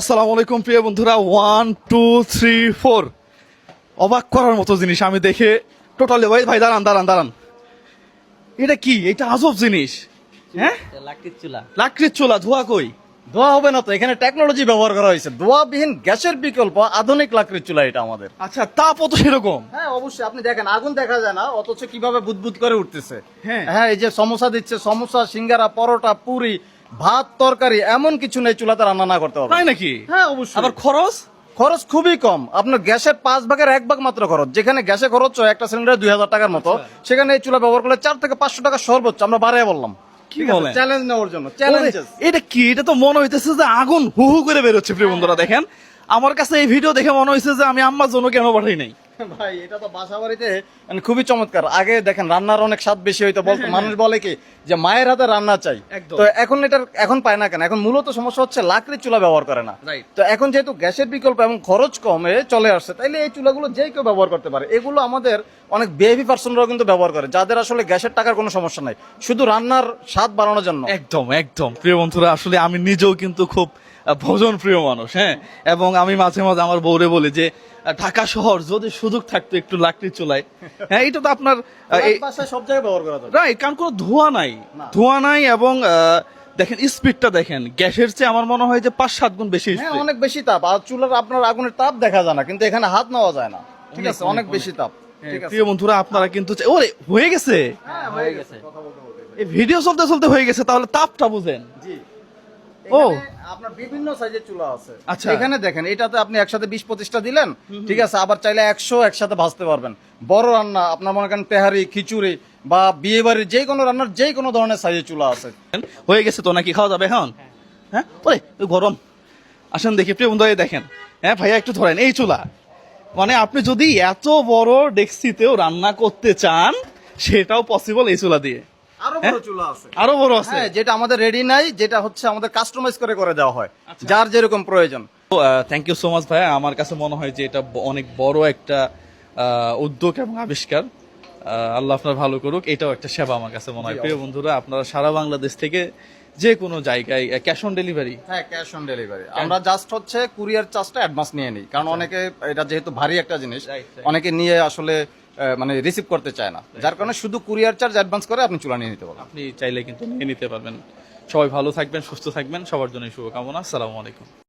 আসসালামু আলাইকুম প্রিয় বন্ধুরা, 1 2 3 4 অবাক করার মতো জিনিস আমি দেখে টোটালি ভাই ভাই দাঁড়ান দাঁড়ান দাঁড়ান, এটা কি? এটা আজব জিনিস। হ্যাঁ, লাকড়ির চুলা। লাকড়ির চুলা, ধোয়া কই? ধোয়া হবে না তো, এখানে টেকনোলজি ব্যবহার করা হয়েছে। ধোয়াবিহীন গ্যাসের বিকল্প আধুনিক লাকড়ির চুলা এটা আমাদের। আচ্ছা, তাপও তো সেরকম। হ্যাঁ অবশ্যই, আপনি দেখেন আগুন দেখা যায় না, অথচ কিভাবে বুদবুদ করে উঠতেছে। হ্যাঁ। হ্যাঁ, এই যে সমোসা দিচ্ছে, সমোসা, সিঙ্গারা, পরোটা, পুরি, ভাত, তরকারি, এমন কিছু নেই চুলাতে রান্না না করতে পারবে। তাই নাকি? হ্যাঁ অবশ্যই। আবার খরচ? খরচ খুবই কম, আপনার গ্যাসের 5 ভাগের 1 ভাগ মাত্র খরচ। যেখানে গ্যাসে খরচ হয় একটা সিলিন্ডারে 2000 টাকার মতো, সেখানে এই চুলা ব্যবহার করলে 4 থেকে 500 টাকা সর্বোচ্চ। আমরা বাড়াই বললাম কি বলেন? চ্যালেঞ্জ নেওয়ার জন্য। চ্যালেঞ্জেস। এটা কি? এটা তো মনে হইতেছে যে আগুন হু হু করে বেরোচ্ছে। প্রিয় বন্ধুরা দেখেন, আমার কাছে এই ভিডিও দেখে মনে হয়েছে যে আমি আম্মার জন্য কেন পাঠাই নাই। ভাই এটা তো বাসা বাড়িতে মানে খুবই চমৎকার। আগে দেখেন রান্নার অনেক স্বাদ বেশি হইতো, বলতো মানুষ বলে কি যে মায়ের হাতে রান্না চাই। একদম। তো এখন পায় না কেন? এখন মূলত সমস্যা হচ্ছে লাকড়ির চুলা ব্যবহার করে না। Right. তো এখন যেহেতু গ্যাসের বিকল্প এবং খরচ কমে চলে আসছে, তাইলে এই চুলাগুলো যে কেউ ব্যবহার করতে পারে। এগুলো আমাদের অনেক বেবি পার্সনরাও কিন্তু ব্যবহার করে, যাদের আসলে গ্যাসের টাকার কোনো সমস্যা নাই, শুধু রান্নার স্বাদ বাড়ানোর জন্য। একদম একদম প্রিয় বন্ধুরা, আসলে আমি নিজেও কিন্তু খুব ভোজন প্রিয় মানুষ। হ্যাঁ, এবং আমি মাঝে মাঝে আমার বউরে বলি যে ঢাকা শহর যদি সুযোগ থাকতো একটু লাকড়ির চুলায়। হ্যাঁ, এটা তো আপনার বাসায় সব জায়গায় ব্যবহার করা যায়। রাইট, কারণ কোনো ধোঁয়া নাই, ধোঁয়া নাই। এবং দেখেন স্পিডটা দেখেন, গ্যাসের চেয়ে আমার মনে হয় যে 5-7 গুণ বেশি হ্যাঁ speed। অনেক বেশি তাপ। আর চুলার আপনার আগুনের তাপ দেখা যায় না, কিন্তু এখানে হাত নেওয়া যায় না। ঠিক আছে, অনেক বেশি তাপ। ঠিক আছে। প্রিয় বন্ধুরা, আপনারা কিন্তু ওরে হয়ে গেছে, হ্যাঁ হয়ে গেছে, কথা বলতে বলতে। এই ভিডিও চলতে চলতে হয়ে গেছে, তাহলে তাপটা বুঝেন। জি। ও। এখানে আপনার বিভিন্ন সাইজের চুলা আছে। আচ্ছা। এখানে দেখেন, এটাতে আপনি একসাথে 20-25টা দিলেন, ঠিক আছে। আবার চাইলে 100 একসাথে ভাজতে পারবেন। বড় রান্না আপনার মনে করেন তেহারি, খিচুড়ি বা বিয়ে বাড়ির যে কোনো রান্নার যে কোনো ধরনের সাইজের চুলা আছে। হয়ে গেছে তো নাকি? খাওয়া যাবে এখন? হ্যাঁ, ওরে ওই গরম। আসেন দেখি প্রিয় বন্ধুরা, এই দেখেন। হ্যাঁ ভাইয়া, একটু ধরেন এই চুলা। মানে আপনি যদি এত বড় ডেক্সিতেও রান্না করতে চান, সেটাও পসিবল এই চুলা দিয়ে। আরো বড় চুলা আছে। আরো বড় আছে? হ্যাঁ, যেটা আমাদের রেডি নাই, যেটা হচ্ছে আমাদের কাস্টমাইজ করে দেওয়া হয়, যার যেরকম প্রয়োজন। থ্যাংক ইউ সো মাচ ভাইয়া। আমার কাছে মনে হয় যে এটা অনেক বড় একটা উদ্যোগ এবং আবিষ্কার। আল্লাহ আপনার ভালো করুক। এটাও একটা সেবা আমার কাছে মনে হয়। প্রিয় বন্ধুরা, আপনারা সারা বাংলাদেশ থেকে যে কোনো জায়গায় ক্যাশ অন ডেলিভারি। হ্যাঁ, ক্যাশ অন ডেলিভারি। আমরা জাস্ট হচ্ছে কুরিয়ার চার্জটা অ্যাডভান্স নিয়ে নিই, কারণ অনেকে এটা যেহেতু ভারী একটা জিনিস, Right. অনেকে নিয়ে আসলে মানে রিসিভ করতে চায় না, যার কারণে শুধু কুরিয়ার চার্জ অ্যাডভান্স করে আপনি চুলা নিয়ে নিতে পারবেন। আপনি চাইলে কিন্তু নিয়ে নিতে পারবেন। সবাই ভালো থাকবেন, সুস্থ থাকবেন, সবার জন্য শুভকামনা। আসসালামু আলাইকুম।